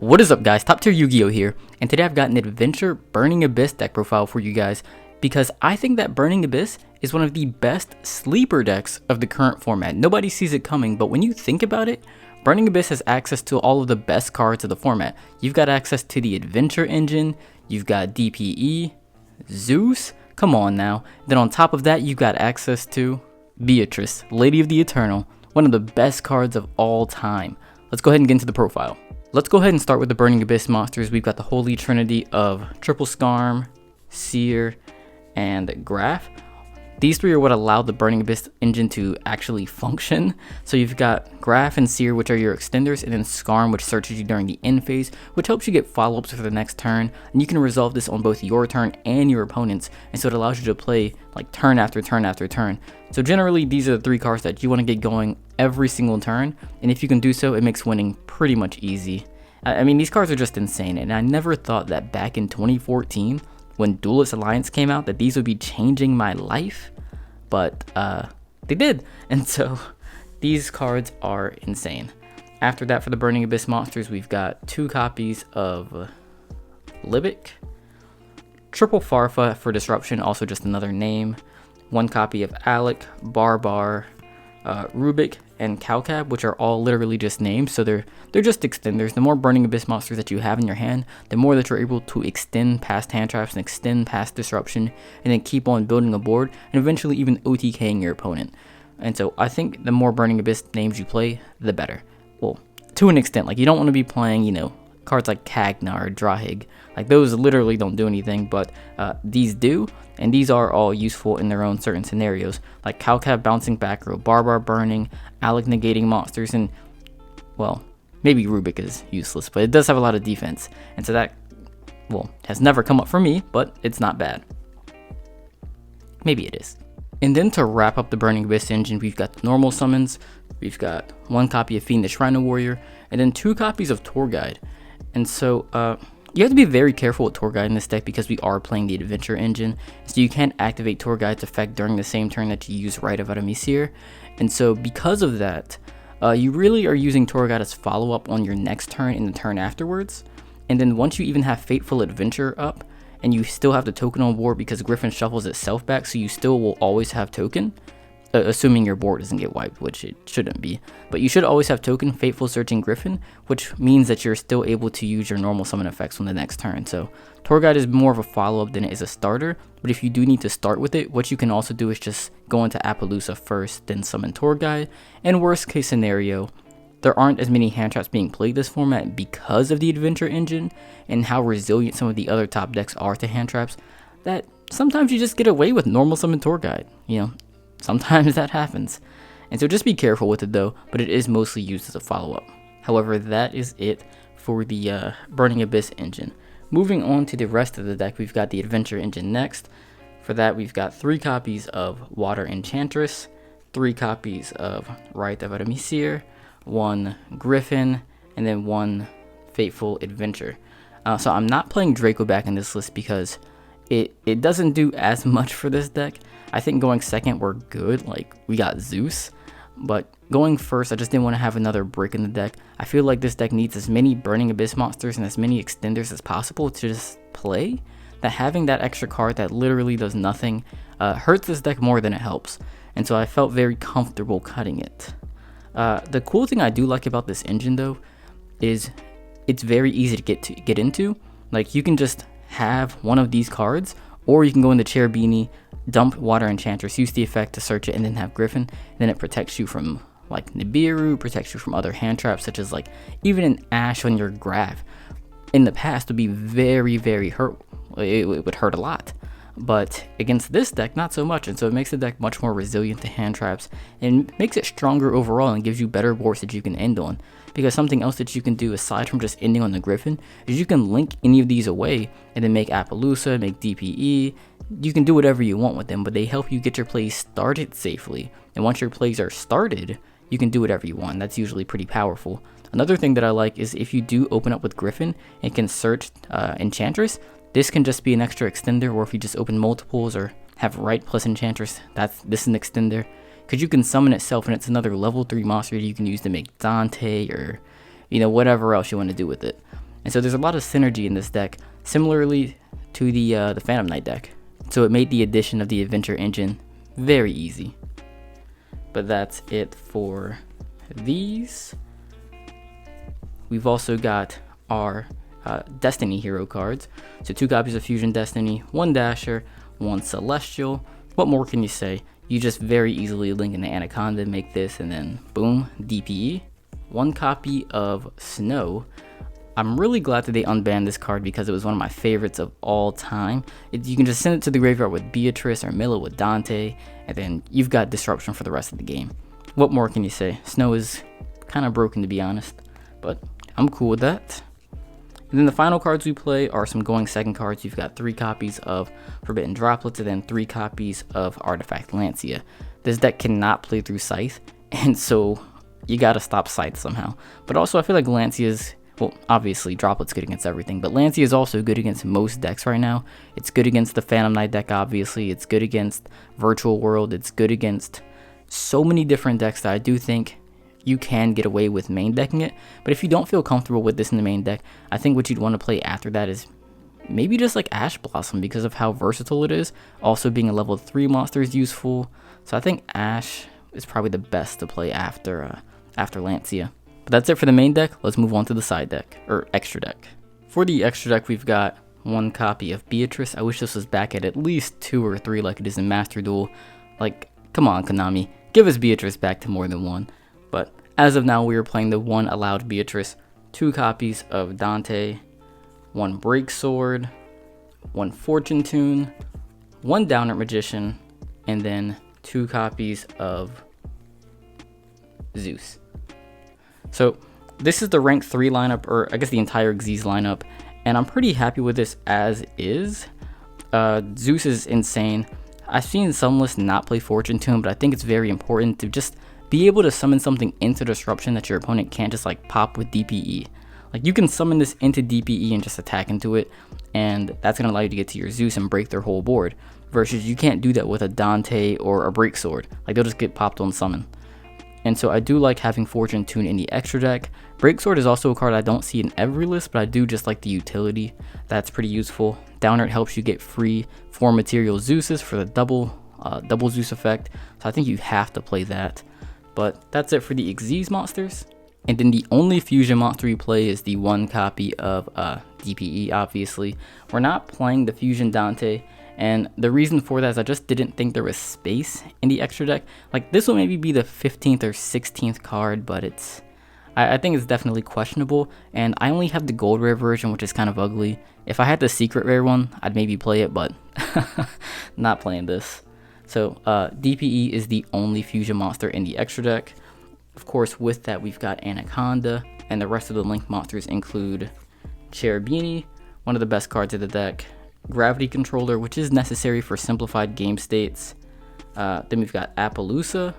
What is up, guys? Top Tier Yu-Gi-Oh here, and today I've got an Adventure Burning Abyss deck profile for you guys because I think that Burning Abyss is one of the best sleeper decks of the current format. Nobody sees it coming, but when you think about it, Burning Abyss has access to all of the best cards of the format. You've got access to the Adventure Engine, you've got DPE, Zeus, come on now. Then on top of that, you've got access to Beatrice, Lady of the Eternal, one of the best cards of all time. Let's go ahead and get into the profile. Let's go ahead and start with the Burning Abyss monsters. We've got the Holy Trinity of Triple Scarm, Seer, and Graph. These three are what allow the Burning Abyss engine to actually function. So you've got Graph and Seer, which are your extenders, and then Scarm, which searches you during the end phase, which helps you get follow-ups for the next turn. And you can resolve this on both your turn and your opponent's, and so it allows you to play like turn after turn after turn. So generally, these are the three cards that you want to get going every single turn, and if you can do so, it makes winning pretty much easy. I mean, these cards are just insane, and I never thought that back in 2014, when Duelist Alliance came out, that these would be changing my life, but they did, and so these cards are insane. After that, for the Burning Abyss monsters, we've got 2 copies of Libic, Triple Farfa for Disruption, also just another name, 1 copy of Alec, Barbar, Rubik, and Calcab, which are all literally just names, so they're just extenders. The more Burning Abyss monsters that you have in your hand, the more that you're able to extend past hand traps and extend past disruption, and then keep on building a board, and eventually even OTKing your opponent. And so I think the more Burning Abyss names you play, the better. Well, to an extent, like you don't want to be playing, you know, cards like Kagna or Drahig. Like those literally don't do anything, but these do, and these are all useful in their own certain scenarios, like Calcab bouncing back row, Barbar burning, Alec negating monsters, and well, maybe Rubik is useless, but it does have a lot of defense, and so that, well, has never come up for me, but it's not bad. Maybe it is. And then to wrap up the Burning Abyss engine, we've got the normal summons, we've got 1 copy of Fiendish Rhino Warrior, and then 2 copies of Tour Guide. And so you have to be very careful with Tour Guide in this deck because we are playing the Adventure Engine, so you can't activate Tour Guide's effect during the same turn that you use Rite of Adamisir. And so because of that, you really are using Tour Guide as follow-up on your next turn and the turn afterwards. And then once you even have Fateful Adventure up, and you still have the token on board because Gyrphon shuffles itself back, so you still will always have token, assuming your board doesn't get wiped, which it shouldn't be. But you should always have token Fateful Searching Gyrphon, which means that you're still able to use your normal summon effects on the next turn. So Tour Guide is more of a follow-up than it is a starter, but if you do need to start with it, what you can also do is just go into Appaloosa first, then summon Tour Guide. And worst case scenario, there aren't as many hand traps being played this format because of the Adventure Engine and how resilient some of the other top decks are to hand traps, that sometimes you just get away with normal summon Tour Guide, you know. Sometimes that happens, and so just be careful with it though, but it is mostly used as a follow-up. However, that is it for the Burning Abyss engine. Moving on to the rest of the deck, we've got the Adventure Engine next. For that, we've got 3 copies of Water Enchantress, 3 copies of Rite of Adamisir, 1 Gyrphon, and then 1 Fateful Adventure. So I'm not playing Draco back in this list because it doesn't do as much for this deck. I think going second we're good, like we got Zeus, but going first I just didn't want to have another brick in the deck. I feel like this deck needs as many Burning Abyss monsters and as many extenders as possible to just play, that having that extra card that literally does nothing hurts this deck more than it helps, and so I felt very comfortable cutting it. The cool thing I do like about this engine though is it's very easy to get into. Like you can just have one of these cards, or you can go into Cherubini, dump Water Enchantress, use the effect to search it, and then have Gyrphon. Then it protects you from like Nibiru, protects you from other hand traps, such as like even an Ash on your Graph in the past would be very, very hurt. It would hurt a lot. But against this deck, not so much, and so it makes the deck much more resilient to hand traps and makes it stronger overall and gives you better boards that you can end on. Because something else that you can do aside from just ending on the Gyrphon is you can link any of these away and then make Appaloosa, make DPE. You can do whatever you want with them, but they help you get your plays started safely. And once your plays are started, you can do whatever you want. That's usually pretty powerful. Another thing that I like is if you do open up with Gyrphon and can search Enchantress, this can just be an extra extender, or if you just open multiples or have Right plus Enchantress, this is an extender. Because you can summon itself and it's another level 3 monster you can use to make Dante or, you know, whatever else you want to do with it. And so there's a lot of synergy in this deck, similarly to the Phantom Knight deck. So it made the addition of the Adventure Engine very easy. But that's it for these. We've also got our Destiny hero cards. So 2 copies of Fusion Destiny, 1 Dasher, 1 Celestial. What more can you say? You just very easily link into Anaconda, make this, and then boom, DPE. 1 copy of Snow. I'm really glad that they unbanned this card because it was one of my favorites of all time. You can just send it to the graveyard with Beatrice or mill it with Dante, and then you've got disruption for the rest of the game. What more can you say? Snow is kind of broken, to be honest, but I'm cool with that. And then the final cards we play are some going second cards. You've got 3 copies of Forbidden Droplets and then 3 copies of Artifact Lancia. This deck cannot play through Scythe, and so you gotta stop Scythe somehow. But also I feel like Lancia's, well, obviously Droplet's good against everything, but Lancia is also good against most decks right now. It's good against the Phantom Knight deck, obviously. It's good against Virtual World. It's good against so many different decks that I do think you can get away with main decking it. But if you don't feel comfortable with this in the main deck, I think what you'd want to play after that is maybe just like Ash Blossom because of how versatile it is. Also being a level 3 monster is useful. So I think Ash is probably the best to play after Lancia. But that's it for the main deck. Let's move on to the side deck, or extra deck. For the extra deck, we've got 1 copy of Beatrice. I wish this was back at least 2 or 3 like it is in Master Duel. Like, come on, Konami. Give us Beatrice back to more than 1. But as of now, we are playing the 1 allowed Beatrice, 2 copies of Dante, 1 Break Sword, 1 Fortune Tune, 1 Downert Magician, and then 2 copies of Zeus. So this is the rank 3 lineup, or I guess the entire Xyz lineup, and I'm pretty happy with this as is. Zeus is insane. I've seen some lists not play Fortune Tune, but I think it's very important to just be able to summon something into Disruption that your opponent can't just like pop with DPE. Like you can summon this into DPE and just attack into it, and that's going to allow you to get to your Zeus and break their whole board, versus you can't do that with a Dante or a Break Sword. Like they'll just get popped on summon. And so I do like having Fortune Tune in the extra deck. Break Sword is also a card I don't see in every list, but I do just like the utility. That's pretty useful. Downert helps you get free 4 material Zeuses for the double Zeus effect, so I think you have to play that. But that's it for the Xyz monsters. And then the only fusion monster we play is the 1 copy of DPE, obviously. We're not playing the Fusion Dante, and the reason for that is I just didn't think there was space in the extra deck. Like this will maybe be the 15th or 16th card, but I think it's definitely questionable, and I only have the gold rare version, which is kind of ugly. If I had the secret rare one, I'd maybe play it, but not playing this. So DPE is the only fusion monster in the extra deck. Of course, with that, we've got Anaconda, and the rest of the linked monsters include Cherubini, one of the best cards of the deck, Gravity Controller, which is necessary for simplified game states. Then we've got Appaloosa,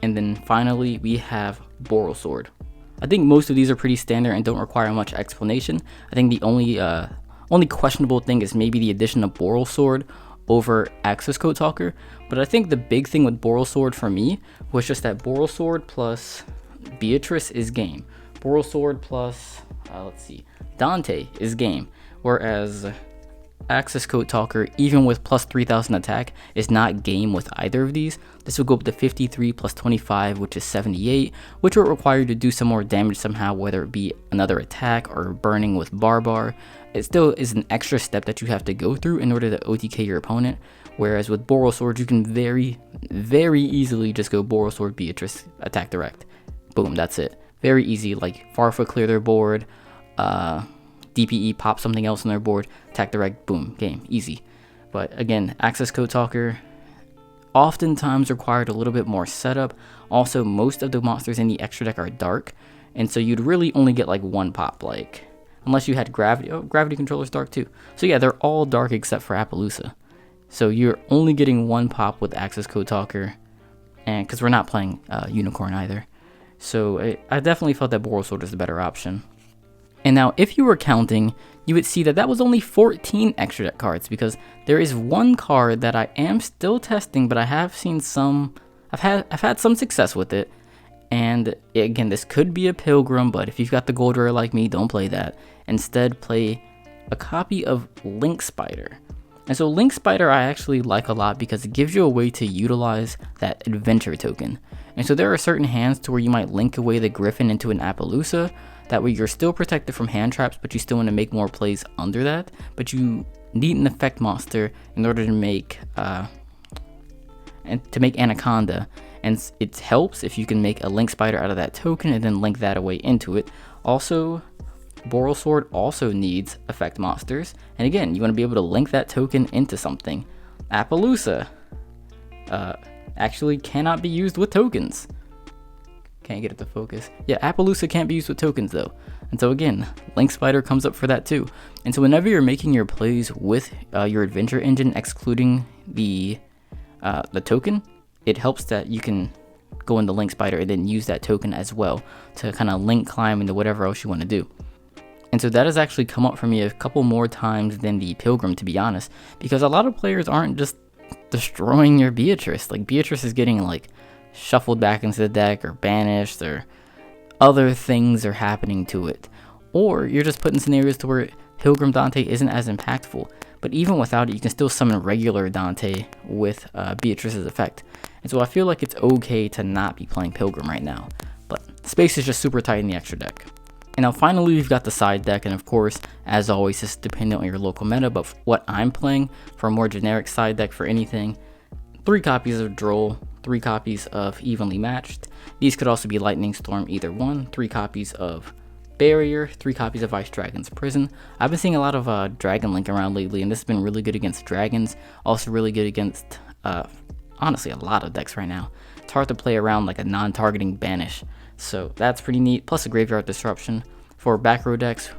and then finally we have Boral Sword. I think most of these are pretty standard and don't require much explanation. I think the only questionable thing is maybe the addition of Boral Sword over Access Code Talker, but I think the big thing with Boral Sword for me was just that Boral Sword plus Beatrice is game. Boral Sword plus, Dante is game, whereas Access Code Talker, even with plus 3000 attack, is not game with either of these. This will go up to 53 plus 25, which is 78, which will require you to do some more damage somehow, whether it be another attack or burning with Barbar. It still is an extra step that you have to go through in order to OTK your opponent, whereas with Boral Sword, you can very, very easily just go Boral Sword, Beatrice, attack direct. Boom, that's it. Very easy, like Farfoot clear their board, DPE pop something else on their board, attack direct, boom, game, easy. But again, Access Code Talker oftentimes required a little bit more setup. Also, most of the monsters in the extra deck are dark, and so you'd really only get like 1 pop, like unless you had Gravity. Oh, Gravity Controller's dark too. So yeah, they're all dark except for Appaloosa. So you're only getting 1 pop with Access Code Talker, and because we're not playing Unicorn either. So I definitely felt that Boral Sword is the better option. And now, if you were counting, you would see that that was only 14 extra deck cards, because there is 1 card that I am still testing, but I have seen some, I've had some success with it, And again, this could be a Pilgrim, but if you've got the gold rare like me, don't play that. Instead, play a copy of Link Spider. And so Link Spider I actually like a lot because it gives you a way to utilize that adventure token. And so there are certain hands to where you might link away the Gyrphon into an Appaloosa. That way you're still protected from hand traps, but you still want to make more plays under that. But you need an effect monster in order to make Anaconda. And it helps if you can make a Link Spider out of that token and then link that away into it. Also, Boral Sword also needs effect monsters, and again, you want to be able to link that token into something. Appaloosa actually cannot be used with tokens. Can't get it to focus. Yeah, Appaloosa can't be used with tokens though. And so again, Link Spider comes up for that too. And so whenever you're making your plays with your adventure engine, excluding the token, it helps that you can go into Link Spider and then use that token as well to kind of link climb into whatever else you want to do. And so that has actually come up for me a couple more times than the Pilgrim, to be honest, because a lot of players aren't just destroying your Beatrice. Like, Beatrice is getting like shuffled back into the deck or banished, or other things are happening to it. Or you're just put in scenarios to where Pilgrim Dante isn't as impactful, but even without it, you can still summon regular Dante with Beatrice's effect. And so I feel like it's okay to not be playing Pilgrim right now, but space is just super tight in the extra deck. And now finally we've got the side deck, and of course, as always, this is dependent on your local meta, but what I'm playing for a more generic side deck for anything, 3 copies of Droll, 3 copies of Evenly Matched. These could also be Lightning Storm, either one, 3 copies of Barrier, 3 copies of Ice Dragon's Prison. I've been seeing a lot of Dragon Link around lately, and this has been really good against dragons, also really good against, honestly, a lot of decks right now. It's hard to play around like a non-targeting banish. So that's pretty neat, plus a Graveyard Disruption. For back row decks,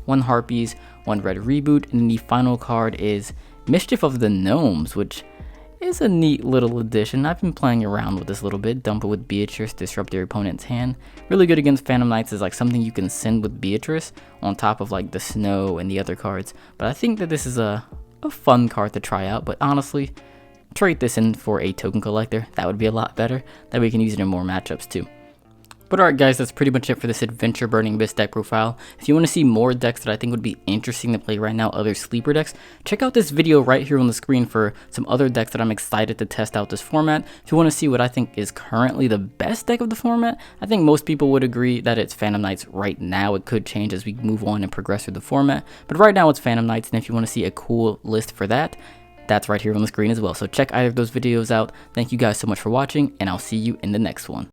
1 Harpies, 1 Red Reboot, and then the final card is Mischief of the Gnomes, which is a neat little addition. I've been playing around with this a little bit. Dump it with Beatrice, disrupt your opponent's hand. Really good against Phantom Knights is like something you can send with Beatrice on top of like the Snow and the other cards. But I think that this is a fun card to try out, but honestly, trade this in for a token collector. That would be a lot better. That way we can use it in more matchups too. But alright guys, that's pretty much it for this Adventure Burning Abyss deck profile. If you want to see more decks that I think would be interesting to play right now, other sleeper decks, check out this video right here on the screen for some other decks that I'm excited to test out this format. If you want to see what I think is currently the best deck of the format, I think most people would agree that it's Phantom Knights right now. It could change as we move on and progress through the format, but right now it's Phantom Knights, and if you want to see a cool list for that, that's right here on the screen as well. So check either of those videos out. Thank you guys so much for watching, and I'll see you in the next one.